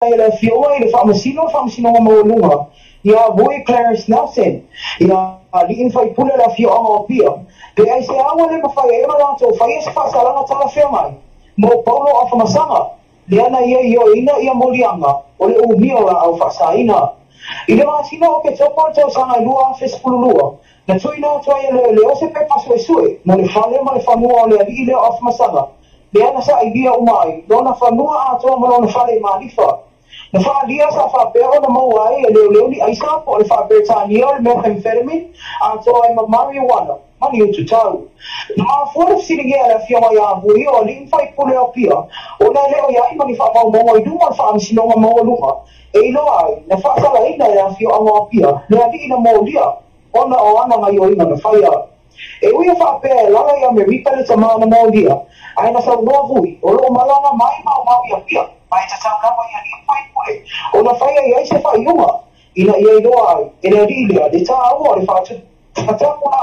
ele fio ele famasino maulunga ia boy Clarence Nelson ia ali infai pula la fio anga pia pe ai se awa le mafai e mala to fai se fa sala na tala fe mai mo Paulo of masanga le ana ia ina molianga ole o mio la au fa saina ile ma sino ke chopo to sanga lua fe spulua na tuina to le o se pe paso sue mo le fale mo le famua le ile of masanga le ana sa idea umai dona famua a to mo na fale malifa na fa dia sa fa pero na mo ai le ni ai sa po le fa Britania le methamphetamine a to ai marijuana mani tu tau na for sitting here if you ya bui o lin fai pule o pia o na le o ya mani fa mo i du fa am sino mo luha e lo ai na fa sa la ina ya fi o pia le adi na mo dia ona o ana ngai o ina na fa ya e ui fa pe la ya America le tama na mo dia ai na sa no bui o lo malanga mai ma ya pia mai ta sa na ya ni fai pule o na fa ya se fa yuma ina ia lo ai ina dia de ta o le fa Atapuna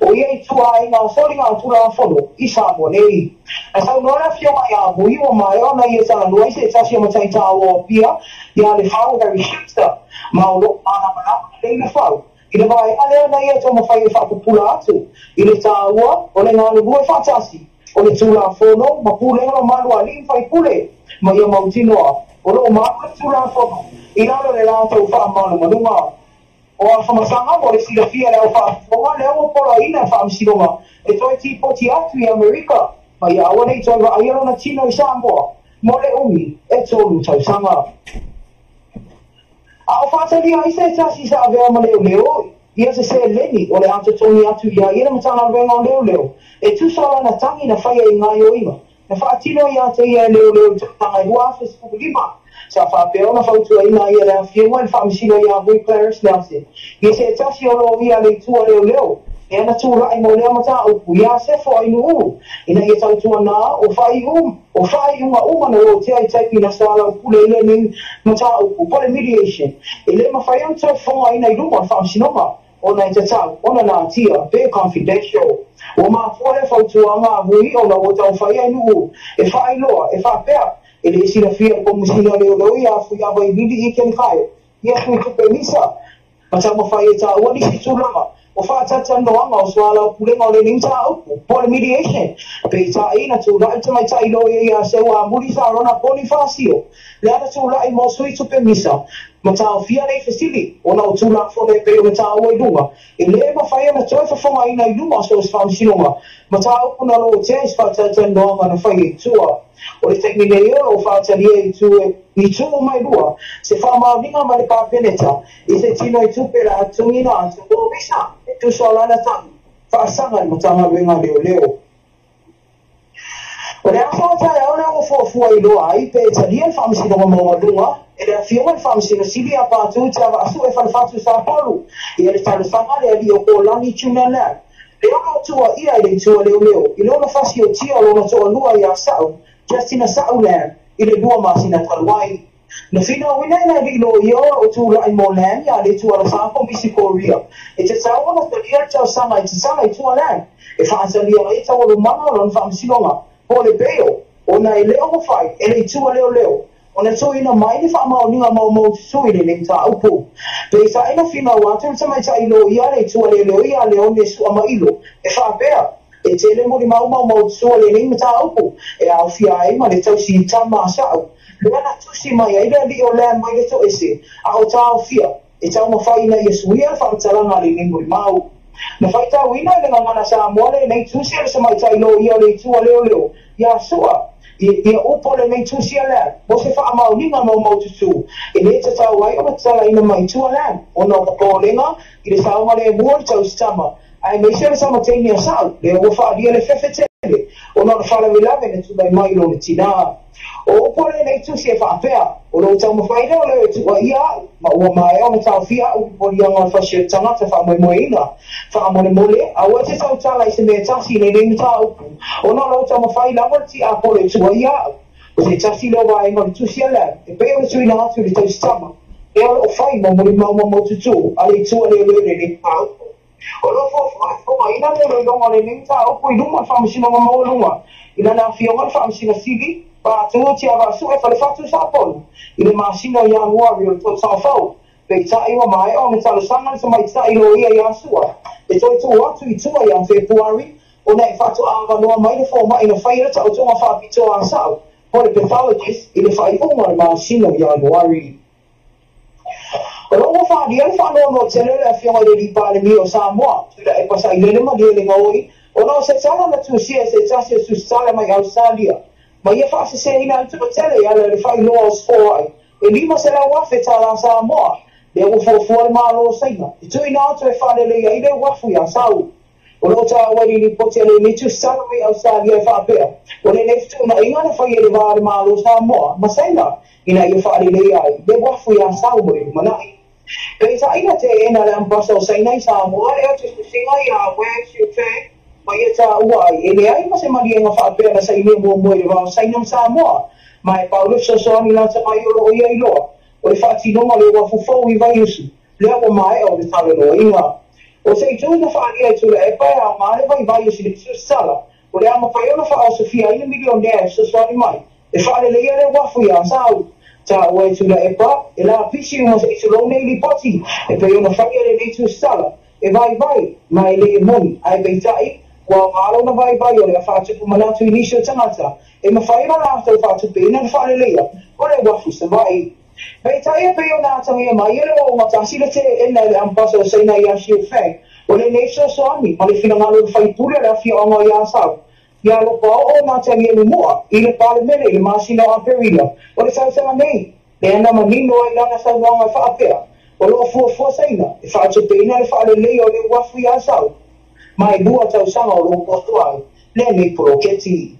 o ye tua ina sori nga tura fono isa mo nei asa no la fio ya bui o mai ona ye sa no ise sa si mo tai ta o pia ya le fa o very shifter ma o lo ana mana le fa ina vai ale na ye to mo fa ye fa popula atu ina ta o le nga lu fa tasi o le tura fono ma pule no malu ali fa pule ma ye mo tino o lo ma tura fono ina le la to fa ma no ma o a famasanga mo le silafia le o fa o le o polo ina fa msilonga e toi ti poti atu i Amerika ma ia o nei toi va ia na tino i Samoa mo le umi e tolu tau sanga a o fa tali ai se tasi sa ave mo leo ia se leni o le atu toni atu ia ina matanga venga leo e tu sala na tangi na fa ia ngai o ima na fa tino ia te ia leo tanga i wa fa se lima sa fa pe ona fa tu ina ia la fiwa fa msino ia boy Clarence Nelson ia se tasi o lo ia le tu leo e ana tu la mo le mata o ia se fo inu ina ia tau tu na o fai uma no te ai tai pina sala o pule le ning mata o pole mediation ele ma fai on to fo ina i rumo fa msino ma ona te tau ona na tia be confidential o ma fo le fa tu anga bui ona o tau fai inu e fai lo e fa pe ele sila fia ko musina le ia fu ya vai bibi iken kai ia fu ko permisa pasa mo fai ta wani si tulama o fa ta ta no anga o swala pule ngole ning ta o por mediation pe ta ina tu la ta mai ta ilo ia se wa muri sa rona Bonifacio le ana tu la mo sui tu permisa mata fia le facility ona o tu la fo le pe mata o i dunga ele ma fai na toi fa fonga ina i dunga so fa sinoma mata o na lo te fa ta ta no anga na fai tua o le teknine o fa tali e tu mai lua se fa ma vinga ma le ka peneta e se tino i tu pela tungina tu o visa e tu sola na tang fa sanga mo tanga venga leo o le afa ta e ona o fo i lo ai pe tali e fa msi no mo lunga e le fio e fa msi no sibi a pa tu ta va su e fa fa tu sa polu e le fa sanga le ali o ko lani tuna la le ona tu ia le tu leo i lo fa si o tia lo na to lua ia sao Justina Saulan ile dua masina talwai na fina wina na bilo yo o tu la molan ya le tu ala sa ko bisi Korea e te sa ona to dia cha sama i sama i tu ala e fa sa dia e ta o mama lon fa msilonga po le beo ona ile o fai ele tu leo ona so ina mai fa ma ni ma mo so ile le ta upo pe sa ina fina wa tu sama cha ilo ya le tu leo ya le o su ama ilo e fa bea e tele mo mau so le ni mata upu e au fia ai ma le tau si tama sa le ana tu si mai ai le o le mai le to ese a o tau fia e tau mo fai na yesu ia fa tsala le ni mo mau na fai tau ina le ngana sa mo le nei tu si se mai tai lo ia le tu leo ya soa e o pole nei tu si ala mo se fa mau ni ma mo tu e le tau ai o tsala ina mai tu ala ona ko lenga i le sa ma le mo tau stama ai me se sama tenia sal le o fa dia le fefetele o no fa la vilave ne tu mai lo tina o pole nei tu se fa pea o lo tamo fa ina le tu ia ma o mai o ta fia o po ia ma fa se tanga ta fa mo ina fa mo le mole a o te tau tala se me tasi le nei ta o no lo tamo fa ina mo ti a pole tu ia o se tasi lo vai mo tu se la e pe o tu ina tu le tau stama e o fa mo mo tu ale tu le pa o lo fo ina le lo ngone ni ta o ko i lunga fa msino mo lunga ina na fio ma fa msino sibi pa tu tia va su e fa le fatu sa pol ile masino ya warrior to sa fo pe ta i wa mai o me tala sanga so mai ta i lo ia ya sua e to watu i tua ya February o nei fatu anga no mai le fo mai no faira ta o to ma fa pito an sa o le pathologist ile fa i o ma masino ya warrior o lo fa dia fa no tele le fiona de di pale mio sa mo e pasa ile le ma le ngoi o no se sala na tu sia se tasi su sala mai Australia ma ia fa se ina tu tele ya le fa laws for e lima se la wa fe tala sa mo le o fo ma lo saina e tu ina tu fa le ia ile wa fu ya sa o lo ta wa ni potele ni tu sala mai Australia fa pe o le ne tu na ina fa ile ma lo sa mo ma saina ina ia fa le ia le wa fu ya sa mo ma Pero sa ina te ena le ampaso sa ina sa mo e tu singa ya we tu fe ma ia ta uai e le ai ma se maria nga fa pena sa ina mo mo le va sa ina sa mo mai Paulo so so ni la sa mai o ia i lo o le fa ti no ma le wa fu fo i vai usu le o mai o le tale no inga o se tu na fa ia tu le pa ya ma le vai usu le tu sala o le ama pa yo na fa o Sofia ina milionaire so so ni mai e fa le ia le wa fu ya sa ta o tu la epa e la pisi mo se lo nei li poti e pe ona fa le nei tu sala e vai mai le moni ai be tai wa malo na vai o le fa tu mana tu inisio tangata e ma fa ina la fa tu pe na fa le ia o le wa fu se vai be tai pe ona ta me mai le o ma ta si le te e na le ampaso se na ya shi fe o le nei so so ani ma le fina ngalo fa i pure la fi o mo ya sa ya lo po o na te ni mo ile pale mele ile masina a perila o le sa nei le ana manino ai lana sa wanga fa apea o lo fo saina e fa te pena le fa le o le wafu ya sa mai bua tau sanga o lo potuai le nei proketi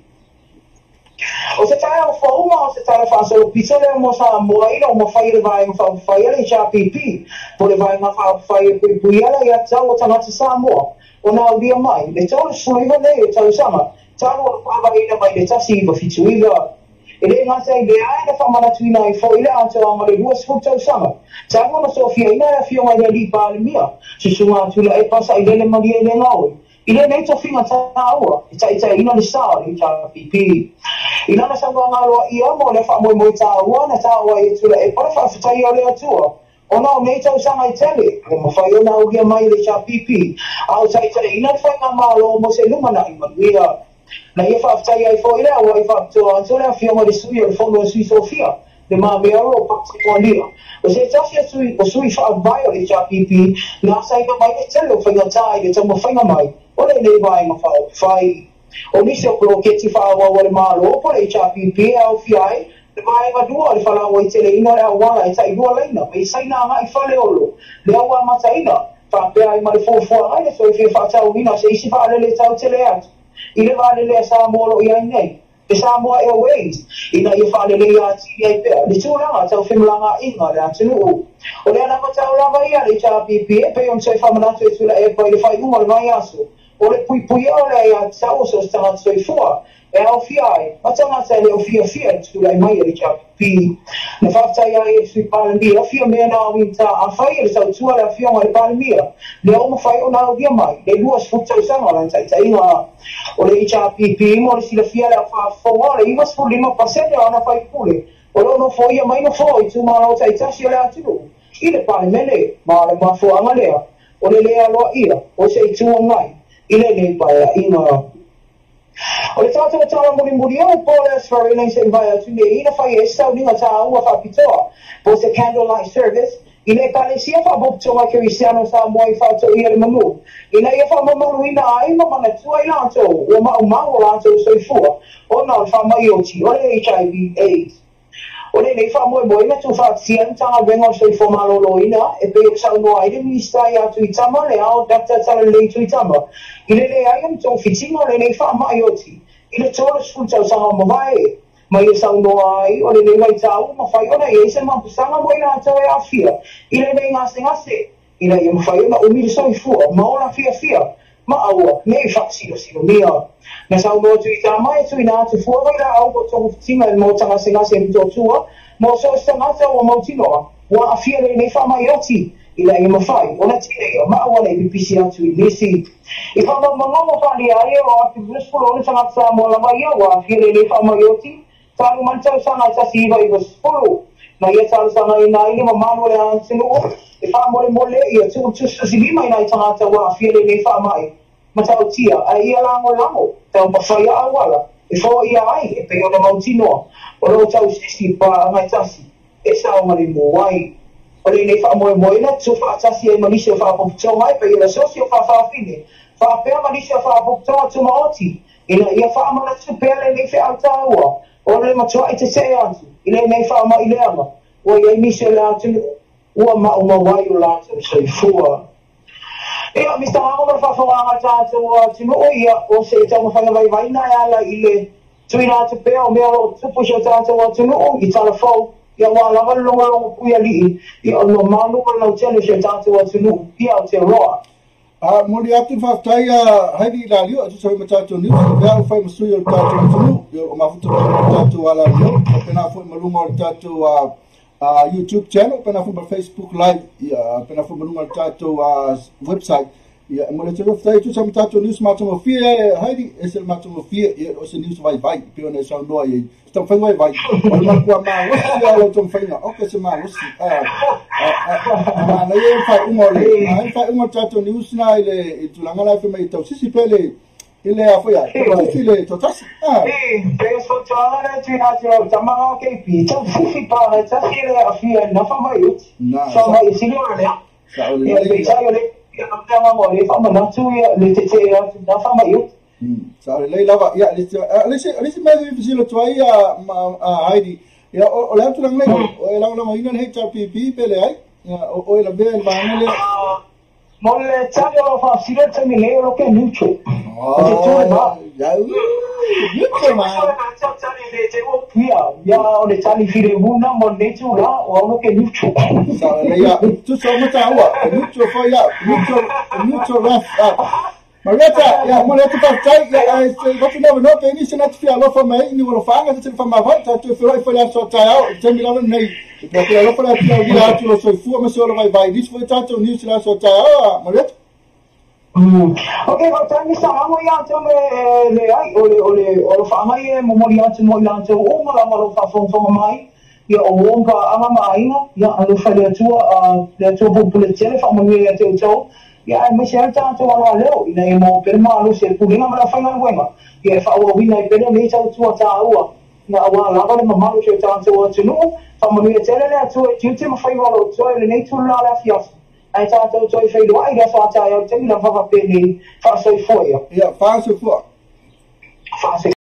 o se taia o fo uma o se taia fa so pizza le mo sa mo ai no mo fa ile vai fa le cha pipi po le vai ma fa ile puiala ya tau o tangata sa mo o na o dia mai le tau suiva le tau sama tau o pa vai ina mai le tasi va fituiva ele nga sai de ai da famana tuina i fo ile ato nga le duas futo sama sa mo Sofia ina la fio nga di pale mia si sunga tu la e pasa ile le maria ile ngau ile nei to finga ta aua ita ina le sa le cha pipi ina na sanga nga lo ia mo le fa mo ta ua na ta ua e tu la e pa fa ta ia le atu o no nei to sanga i tele mo fa yo na ugia mai le cha pipi au ta ina fa nga malo mo se lumana i maria na ia fa tai ai foi la o fa to anto la fio mo de sui o fondo sui Sofia de ma me ro pa ko lia o se ta fia sui o sui fa vai o le cha pipi na sai ka mai te lo fa nga tai de tomo fa nga mai o le nei vai ma fa fai o mi se o che ti fa o le malo po le cha pipi au fiai de vai ma dua le fa la o te le ina la wala e tai dua leina me sai na nga i fa le olo le wa ma tai na fa pe ai ma le fo ai le so fi fa ta o ina se isi fa le tau te le atu ile vale le sa molo ia nei e sa mo airways ina ia fale le ia ti ai pe le tula ta filmanga inga le atunu o le ana mata la vai ia cha pipi pe on se fa mana tu tula e poi le fai umo le mai aso o le pui o le ia sa o so sta so fo e au fiai mata mata le o fia tula e mai le cha pipi na fa ta ia e sui palmia fia me na winta a fai le sa tua le fia le palmia le o mo fai ona o dia mai le duas futa sanga lan tai inga o le HRPP mo le sila fia le fa fo le iwas fu lima pasete ana fai pule o lo no fo ia mai no fo i tu ma lo tai tasi le atu i le pale mele ma le ma fo anga lea o le lea loa ia o se i tu ngai i le nei paia inga o le tata o tawa muri o po le asfari nei se vai atu ne ina fai e sau ninga ta ua fa pitoa po se candlelight service ina e palesia fa boptonga Cristiano sa moi fa to ia le manu ina ia fa mamalu ina ai ma mana tua i lanto o ma o lanto so i fua o na fa mai o ti o le HIV AIDS o le nei fa mo ina tu fa sian tanga vengo so i fo malo ina e pe sa no ai de ministra ia tu i tama le ao data tala le tu i tama ile le ai am to fitingo le nei fa mai o ti ile tolo sfuta sa mo vai mai sa no ai o le nei mai tau ma fai ona e se ma pusanga mo ina to e afia ile nei ngase ina ia fai ona o mi so i fu ma ona fia ma aua nei fa sino mia na sa mo tu i tama tu ina tu fu vai la au to tinga mo tanga singa se to tua mo so sta mata o mo tino wa afia le nei fa mai oti ila ia mafai ona tine ma aua le pipisi atu i lisi i fa mo fa ni ai o atu busful ona tanga sa mo la mai wa afia le nei fa mai oti talu mancau sana sa siva i spulu na ia talu sana ina ini mamanu le an sinu e fa mole ia tu silima ina tanga ta wa fiele nei fa mai matau tia ai ia lango tau pasaya awala e fo ia ai e pe ona mautino o lo tau sisi pa mai tasi e sa o mali mo wai o le nei fa mo ina tu fa tasi e malisia fa po tau mai pe ia socio fa fine fa pe malisia fa po tau tu maoti ina ia fa mana tu pe le nei fa tau o le matua i te se atu ile nei fa ma ile ama o ia mise le atu ua ma o wai o la tu so fua ia mista amo ma fa fa tatu tino o ia o se tau fa vai na ala ile tuina te pe o me o tu pusho tatu tino o i tala fo ia wa lava longo ku ia li ia no manu ko no tele se tatu tino ia te roa mori atu whaktai hairi la lio atu sawi matatu niu ia o whai masui o tatu tunu o mafutu tatu ala lio o pena fui malunga o tatu YouTube channel pena fui ma Facebook live ia pena fui malunga o tatu website ia mori atu whaktai atu sawi matatu niu smatu mo fia hairi ese matu mo fia ia o se niu vai vai pio ne sa noa ia stau whai vai o le makua maa wasi ala o tom whainga oka se maa wasi na ia whai unga le whai unga tatu niu sina ile tulanga lai whima i tau sisi pele ile a whai ai sisi le totasi pe so tala tuina tira tamanga ke pi tau sisi pa na tasi le a fia na fa mai ut so mai sili o le ia pe sa yo le ia na tama mo le fa mana tu ia le te na fa mai ut Sorry, lei lava, ya, lisi mai visilo tuai Heidi. Ya, o le atu lang lei, o lang lang mainan HRPP pele ai. Ya, o la be el banele. Mole tsaga lo fa sile tsami le lo ke nucho. Ya, nucho ma. Ya, o le tsali fire una mo nechu la, o lo ke nucho. Sorry, ya, tu so mata wa, nucho fa ya, nucho raf. Marita, ya mo le tu partai ya what you never know pe ni sina tu fia lo fa mai ni lo fa nga tu fa ma vai tu fia fa la so ta au te mi la nei pe que lo fa la tu dia tu lo so fu ma so lo vai dis foi tanto ni sina so ta au Marita okay va tani sa amo ya tu me le ai o fa mai mo mo ya tu mo la tu o mo la mo fa fo mai ya o wonga ama mai ya lo fa le tu po le tele fa mo ya tu ya me se alta to ala leo ina e mo per malo se pulinga ma la fa ngal wema ya fa o wina e pele me sa tu ta ua na wa la ba ma malo se ta to no fa mo ni tele le tu e tu ma fa walo to le nei tu la la fias ai ta to to fe do ai ga sa ta ya te mi la fa pe ni fa so fo ya fa so fo fa